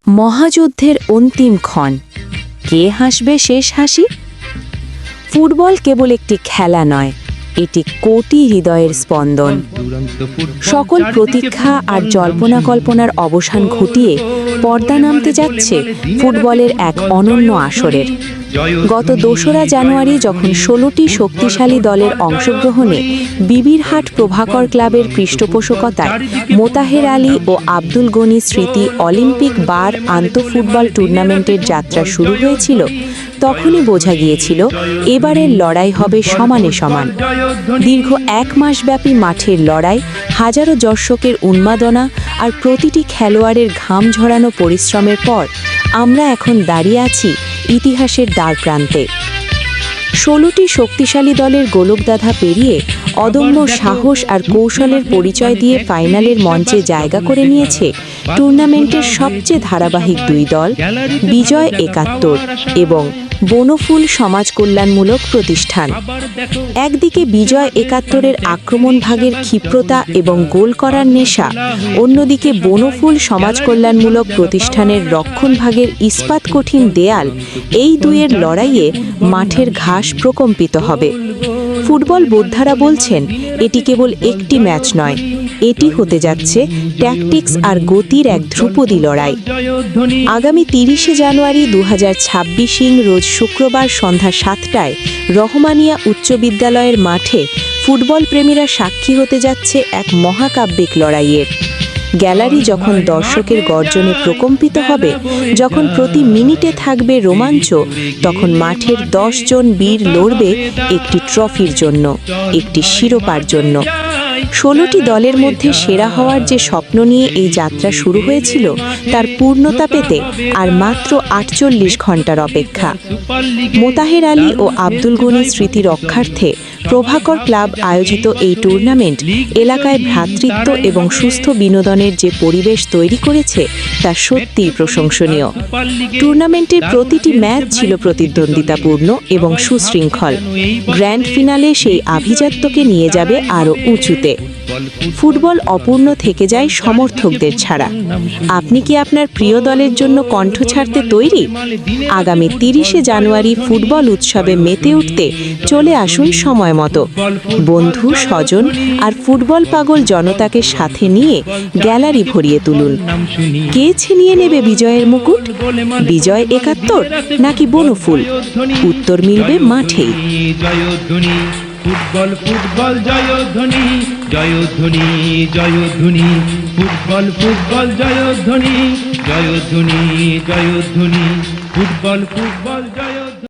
মহাযুদ্ধের অন্তিম ক্ষণ। কে হাসবে শেষ হাসি? ফুটবল কেবল একটি খেলা নয়, এটি কোটি হৃদয়ের স্পন্দন। সকল প্রতীক্ষা আর জল্পনা কল্পনার অবসান ঘটিয়ে পর্দা নামতে যাচ্ছে ফুটবলের এক অনন্য আসরের। গত ২রা জানুয়ারি যখন ১৬টি শক্তিশালী দলের অংশগ্রহণে বিবিরহাট প্রভাকর ক্লাবের পৃষ্ঠপোষকতায় মোতাহের আলী ও আব্দুল গনি স্মৃতি অলিম্পিক বার আন্তঃফুটবল টুর্নামেন্টের যাত্রা শুরু হয়েছিল, তখনই বোঝা গিয়েছিল এবারের লড়াই হবে সমানে সমান। দীর্ঘ ১ মাসব্যাপী মাঠের লড়াই, হাজারো দর্শকের উন্মাদনা আর প্রতিটি খেলোয়াড়ের ঘাম ঝরানো পরিশ্রমের পর আমরা এখন দাঁড়িয়ে আছি ইতিহাসের দ্বারপ্রান্তে। ১৬টি শক্তিশালী দলের গোলকধাঁধা পেরিয়ে অদম্য সাহস আর কৌশলের পরিচয় দিয়ে ফাইনালের মঞ্চে জায়গা করে নিয়েছে টুর্নামেন্টের সবচেয়ে ধারাবাহিক ২ দল, বিজয় ৭১ এবং বনফুল সমাজ কল্যাণমূলক প্রতিষ্ঠান। একদিকে বিজয় ৭১-এর আক্রমণ ভাগের ক্ষিপ্রতা এবং গোল করার নেশা, অন্যদিকে বনফুল সমাজ কল্যাণমূলক প্রতিষ্ঠানের রক্ষণ ভাগের ইস্পাত কঠিন দেয়াল। এই দুইয়ের লড়াইয়ে মাঠের ঘাস প্রকম্পিত হবে। ফুটবল বোদ্ধারা বলছেন এটি কেবল একটি ম্যাচ নয়, এটি হতে যাচ্ছে ট্যাকটিক্স আর গতির এক ধ্রুপদী লড়াই। আগামী ৩০শে জানুয়ারি ২০২৬ রোজ শুক্রবার সন্ধ্যা ৭টায় রহমানিয়া উচ্চ বিদ্যালয়ের মাঠে ফুটবল প্রেমীরা সাক্ষী হতে যাচ্ছে এক মহাকাব্যিক লড়াইয়ের। গ্যালারি যখন দর্শকের গর্জনে প্রকম্পিত হবে, যখন প্রতি মিনিটে থাকবে রোমাঞ্চ, তখন মাঠের ১০ জন বীর লড়বে একটি ট্রফির জন্য, একটি শিরোপার জন্য। ১৬টি দলের মধ্যে সেরা হওয়ার যে স্বপ্ন নিয়ে এই যাত্রা শুরু হয়েছিল, তার পূর্ণতা পেতে আর মাত্র ৪৮ ঘন্টার অপেক্ষা। মোতাহের আলী ও আব্দুল গনি স্মৃতি রক্ষার্থে প্রভাকর ক্লাব আয়োজিত এই টুর্নামেন্ট এলাকায় ভ্রাতৃত্ব এবং সুস্থ বিনোদনের যে পরিবেশ তৈরি করেছে, তা সত্যিই প্রশংসনীয়। টুর্নামেন্টের প্রতিটি ম্যাচ ছিল প্রতিদ্বন্দ্বিতাপূর্ণ এবং সুশৃঙ্খল। গ্র্যান্ড ফিনালে সেই আভিজাত্যকে নিয়ে যাবে আরও উঁচুতে। ফুটবল অপূর্ণ থেকে যায় সমর্থকদের ছাড়া। আপনি কি আপনার প্রিয় দলের জন্য কণ্ঠ ছাড়তে তৈরি? আগামী ৩০শে জানুয়ারি ফুটবল উৎসবে মেতে উঠতে চলে আসুন সময় মতো। বন্ধু, স্বজন আর ফুটবল পাগল জনতাকে সাথে নিয়ে গ্যালারি ভরিয়ে তুলুন। কে ছিনিয়ে নেবে বিজয়ের মুকুট? বিজয় ৭১ নাকি বনফুল? উত্তর মিলবে মাঠেই। ফুটবল ফুটবল জয়ধ্বনি, জয়ধ্বনি জয়ধ্বনি, ফুটবল ফুটবল জয়ধ্বনি, জয়ধ্বনি জয়ধ্বনি, ফুটবল ফুটবল জয়ধ্বনি।